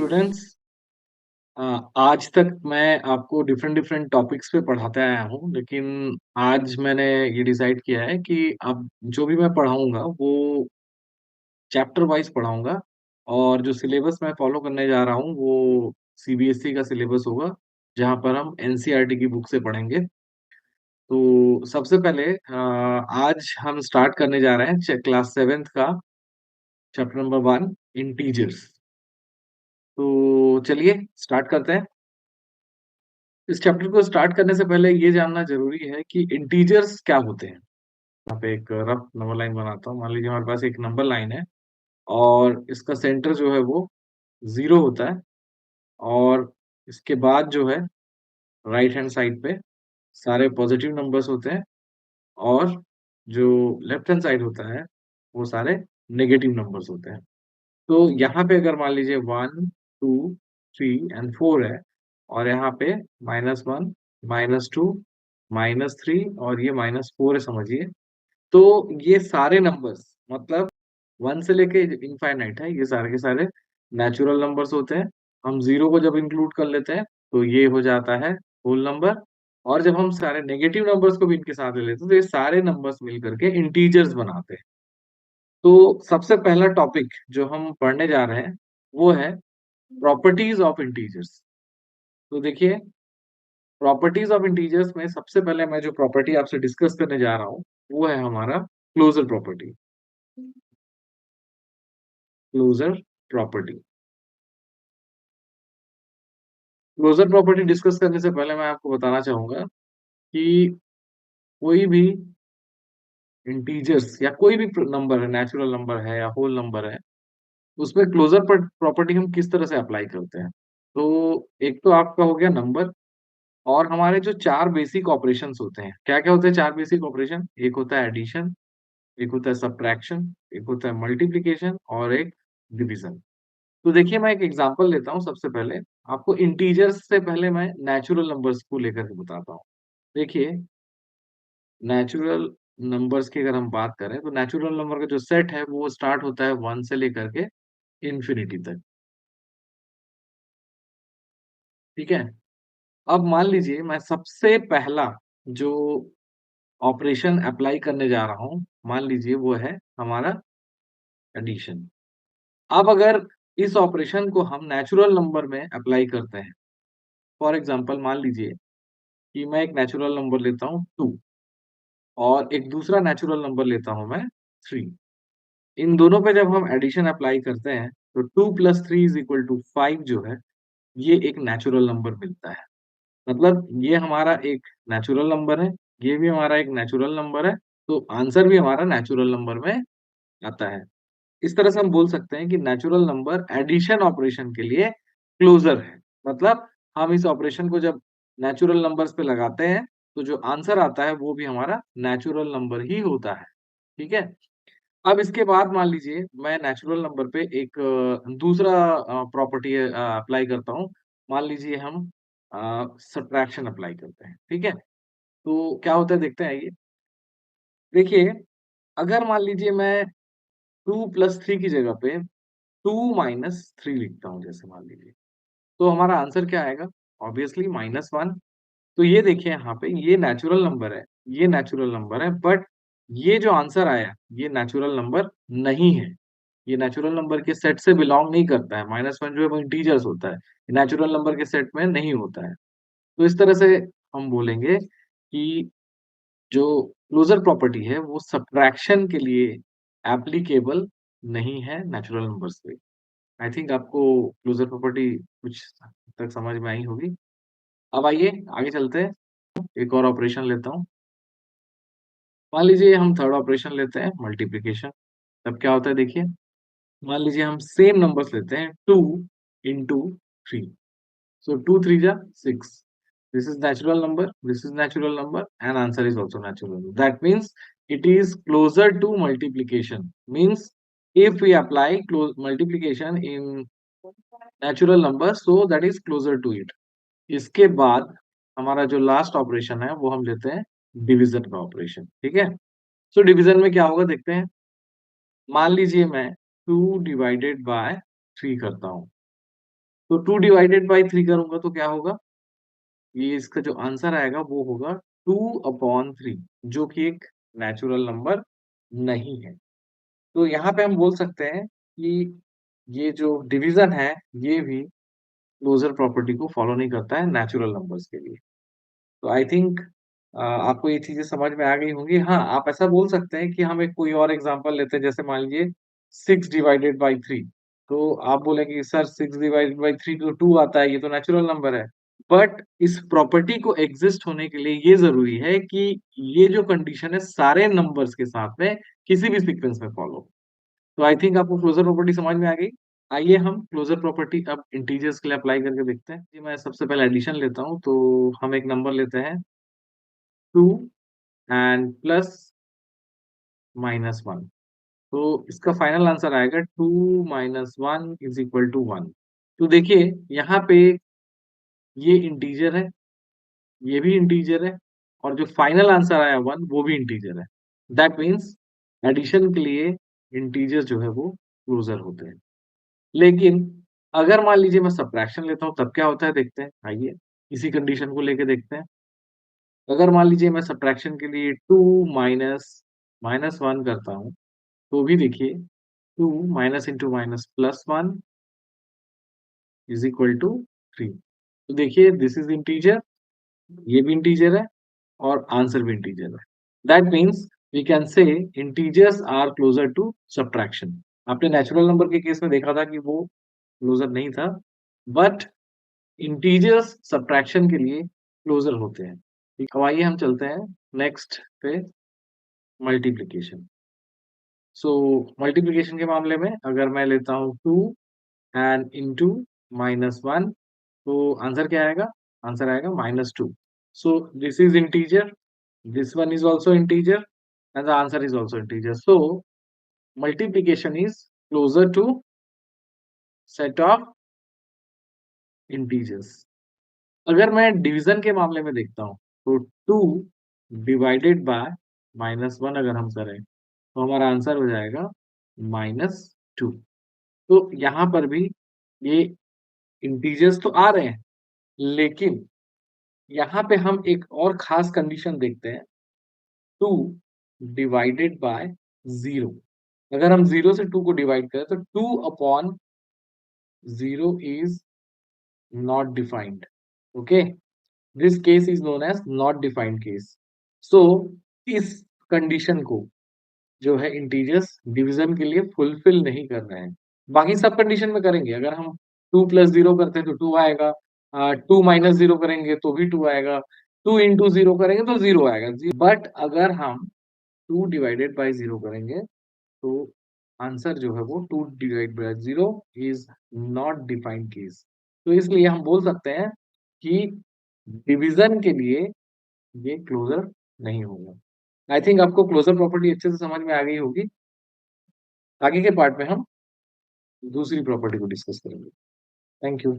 Students आज तक मैं आपको डिफरेंट डिफरेंट टॉपिक्स पे पढ़ाते आया हूँ, लेकिन आज मैंने ये डिसाइड किया है कि अब जो भी मैं पढ़ाऊँगा वो चैप्टर वाइज़ पढ़ाऊँगा और जो सिलेबस मैं फॉलो करने जा रहा हूँ वो सीबीएसई का सिलेबस होगा, जहाँ पर हम एनसीईआरटी की बुक से पढ़ेंगे। तो सबसे पहले आज हम स्टार्ट करने जा रहे हैं क्लास 7th का चैप्टर नंबर 1 इंटीजर्स। तो चलिए स्टार्ट करते हैं। इस चैप्टर को स्टार्ट करने से पहले ये जानना ज़रूरी है कि इंटीजर्स क्या होते हैं? यहाँ पे एक रफ नंबर लाइन बनाता हूँ। मान लीजिए हमारे पास एक नंबर लाइन है और इसका सेंटर जो है वो 0 होता है और इसके बाद जो है राइट हैंड साइड पे सारे पॉजिटिव नंबर्स होते हैं और जो लेफ्ट हैंड साइड होता है, वो सारे नेगेटिव नंबर्स होते हैं। तो यहाँ पे अगर मान लीजिए 1, 2, 3 एंड 4 है और यहाँ पे -1, -2, -3 और ये -4 है समझिए। तो ये सारे नंबर्स मतलब 1 से लेके इनफाइनाइट है, ये सारे के सारे नेचुरल नंबर्स होते हैं। हम 0 को जब इंक्लूड कर लेते हैं, तो ये हो जाता है होल नंबर और जब हम सारे नेगेटिव नंबर्स को भी इनके साथ ले लेते हैं, तो ये सारे नंबर्स मिल करके इंटीजर्स बनाते हैं। तो सबसे पहला टॉपिक जो हम पढ़ने जा रहे हैं, वो है प्रॉपर्टीज ऑफ इंटीजर्स। तो देखिए, प्रॉपर्टीज ऑफ इंटीजर्स में सबसे पहले मैं जो प्रॉपर्टी आपसे डिस्कस करने जा रहा हूँ, वो है हमारा closure property. Closure property. Closure property discuss करने से पहले मैं आपको बताना चाहूँगा कि कोई भी इंटीजर्स या कोई भी नंबर है, नेचुरल नंबर है या होल नंबर है, उसमें क्लोजर प्रॉपर्टी हम किस तरह से अप्लाई करते हैं। तो एक तो आपका हो गया नंबर और हमारे जो 4 बेसिक ऑपरेशंस होते हैं, क्या-क्या होते हैं 4 बेसिक ऑपरेशन? एक होता है एडिशन, एक होता है सब्ट्रैक्शन, एक होता है मल्टिप्लिकेशन और एक डिवीज़न। तो देखिए मैं एक एग्ज़ाम्पल लेता हूँ सबसे पहले। आपको इंटीजर्स से पहले मैं नेचुरल नंबर्स को लेकर के बताता हूँ। देखिए, नेचुरल नंबर्स की अगर हम बात करें, तो नेचुरल नंबर का जो सेट है, वो स्टार्ट होता है 1 से लेकर के इन्फिनिटी तक, ठीक है? अब मान लीजिए मैं सबसे पहला जो ऑपरेशन अप्लाई करने जा रहा हूँ, मान लीजिए वो है हमारा एडिशन। अब अगर इस ऑपरेशन को हम नेचुरल नंबर में अप्लाई करते हैं, फॉर एग्ज़ाम्पल मान लीजिए कि मैं एक नेचुरल नंबर लेता हूँ 2 और एक दूसरा नेचुरल नंबर लेता हूँ मैं 3। इन दोनों पे जब हम एडिशन अप्लाई करते हैं, तो 2 + 3 = 5 जो है, ये एक नेचुरल नंबर मिलता है। मतलब ये हमारा एक नेचुरल नंबर है, ये भी हमारा एक नेचुरल नंबर है, तो आंसर भी हमारा नेचुरल नंबर में आता है। इस तरह से हम बोल सकते हैं कि नेचुरल नंबर एडिशन ऑपरेशन के लिए क्लोज़र है। मतलब हम इस ऑपरेशन को जब नेचुरल नंबर्स पे लगाते हैं, तो जो आंसर आता है वो भी हमारा नेचुरल नंबर ही होता है। ठीक है? अब इसके बाद मान लीजिए मैं नेचुरल नंबर पे एक दूसरा प्रॉपर्टी अप्लाई करता हूँ। मान लीजिए हम सब्ट्रैक्शन अप्लाई करते हैं, ठीक है? तो क्या होता है देखते हैं आइए। देखिए, अगर मान लीजिए मैं 2 + 3 की जगह पे 2 - 3 लिखता हूँ जैसे मान लीजिए, तो हमारा आंसर क्या आएगा? ऑब्वियसली -1। तो ये देखिए यहाँ पे ये नेचुरल नंबर है, ये नेचुरल नंबर है बट ये जो आंसर आया, ये नेचुरल नंबर नहीं है। ये नेचुरल नंबर के सेट से बिलॉन्ग नहीं करता है, -1 जो है वो इंटीजर्स होता है, नेचुरल नंबर के सेट में नहीं होता है। तो इस तरह से हम बोलेंगे कि जो क्लोज़र प्रॉपर्टी है वो सब्ट्रैक्शन के लिए एप्लीकेबल नहीं है नेचुरल नंबर्स पे। आई थिंक आपको क्लोज़र प्रॉपर्टी कुछ हद तक समझ में आई होगी। अब आइए आगे चलते हैं, एक और ऑपरेशन लेता हूँ। मान लीजिए हम थर्ड ऑपरेशन लेते हैं मल्टिप्लिकेशन। तब क्या होता है देखिए, मान लीजिए हम सेम नंबर्स लेते हैं 2 इंटू 3। सो 2 3 जा 6। This is natural number, this is natural number, and answer is also natural number. That means it is closer to multiplication. Means if we apply close multiplication in natural number, so that is closer to it. इसके बाद हमारा जो last operation है वो हम लेते हैं division का ऑपरेशन, ठीक है? सो डिवीजन में क्या होगा देखते हैं। मान लीजिए मैं 2 डिवाइडेड बाय 3 करता हूँ। तो 2 डिवाइडेड बाय 3 करूँगा तो क्या होगा? ये इसका जो आंसर आएगा वो होगा 2/3 जो कि एक नेचुरल नंबर नहीं है। तो यहाँ पे हम बोल सकते हैं कि ये जो डिवीज़न है, ये भी क्लोज़र प्रॉपर्टी को फ़ॉलो नहीं करता है नेचुरल नंबर्स के लिए। तो आई थिंक आपको ये चीज़ें समझ में आ गई होंगी। हाँ, आप ऐसा बोल सकते हैं कि हम एक कोई और एग्ज़ाम्पल लेते हैं, जैसे मान लीजिए 6 डिवाइडेड बाय 3। तो आप बोलेंगे कि सर 6 डिवाइडेड बाय 3 तो 2 आता है, ये तो नेचुरल नंबर है। बट इस प्रॉपर्टी को एग्ज़िस्ट होने के लिए ये ज़रूरी है कि ये जो कंडीशन है सारे नंबर्स के साथ में किसी भी सीक्वेंस में फ़ॉलो हो। तो आई थिंक आपको क्लोज़र प्रॉपर्टी समझ में आ गई। आइए हम क्लोज़र प्रॉपर्टी अब इंटीजर्स के लिए अप्लाई करके देखते हैं। जी, मैं सबसे पहले एडिशन लेता हूँ, तो हम एक नंबर लेते हैं 2 एंड प्लस -1। तो इसका फाइनल आंसर आएगा 2 -1 इज़ इक्वल टू 1। तो देखिए यहाँ पे ये इंटीजर है, ये भी इंटीजर है और जो फाइनल आंसर आया 1 वो भी इंटीजर है। दैट मीन्स एडिशन के लिए इंटीजर जो है वो क्लोज़र होते हैं। लेकिन अगर मान लीजिए मैं सब्ट्रैक्शन लेता हूँ तब क्या होता है देखते हैं। आइए इसी कंडीशन को लेके देखते हैं। अगर मान लीजिए मैं सब्ट्रैक्शन के लिए 2 माइनस -1 करता हूँ, तो भी देखिए 2 minus into minus plus 1 is equal to 3। तो देखिए दिस इज़ इंटीजर, ये भी इंटीजर है और आंसर भी इंटीजर है। That means we can say integers are closure to subtraction. आपने नेचुरल नंबर के केस में देखा था कि वो क्लोज़र नहीं था, बट इंटीजर्स सब्ट्रैक्शन के लिए क्लोज़र होते हैं। ठीक, अब आइए हम चलते हैं नेक्स्ट पे, मल्टीप्लिकेशन। सो मल्टीप्लिकेशन के मामले में अगर मैं लेता हूँ 2 एंड इंटू -1, तो आंसर क्या आएगा? आंसर आएगा -2। So this is integer, this one is also integer, and the answer is also integer. So multiplication is closer to set of integers. अगर मैं डिवीजन के मामले में देखता हूँ, तो 2 डिवाइडेड बाय -1 अगर हम करें, तो हमारा आंसर हो जाएगा -2। तो यहाँ पर भी ये इंटीजर्स तो आ रहे हैं, लेकिन यहाँ पे हम एक और खास कंडीशन देखते हैं, 2 डिवाइडेड बाय 0। अगर हम 0 से 2 को डिवाइड करें, तो 2 upon 0 is not defined. Okay? This case is known as not defined case. So इस कंडीशन को जो है इंटीजर्स डिवीजन के लिए फुलफिल नहीं कर रहे हैं। बाकी सब कंडीशन में करेंगे। अगर हम 2 प्लस 0 करते हैं तो 2 आएगा, 2 माइनस 0 करेंगे तो भी 2 आएगा, 2 इंटू 0 करेंगे तो 0 आएगा। बट अगर हम 2 डिवाइडेड बाय 0 करेंगे, तो आंसर जो है वो 2 divide by 0 is not defined case. तो इसलिए हम बोल सकते हैं कि डिवीजन के लिए ये क्लोज़र नहीं होगा। आई थिंक आपको क्लोज़र प्रॉपर्टी अच्छे से समझ में आ गई होगी। आगे के पार्ट में हम दूसरी प्रॉपर्टी को डिस्कस करेंगे। Thank you.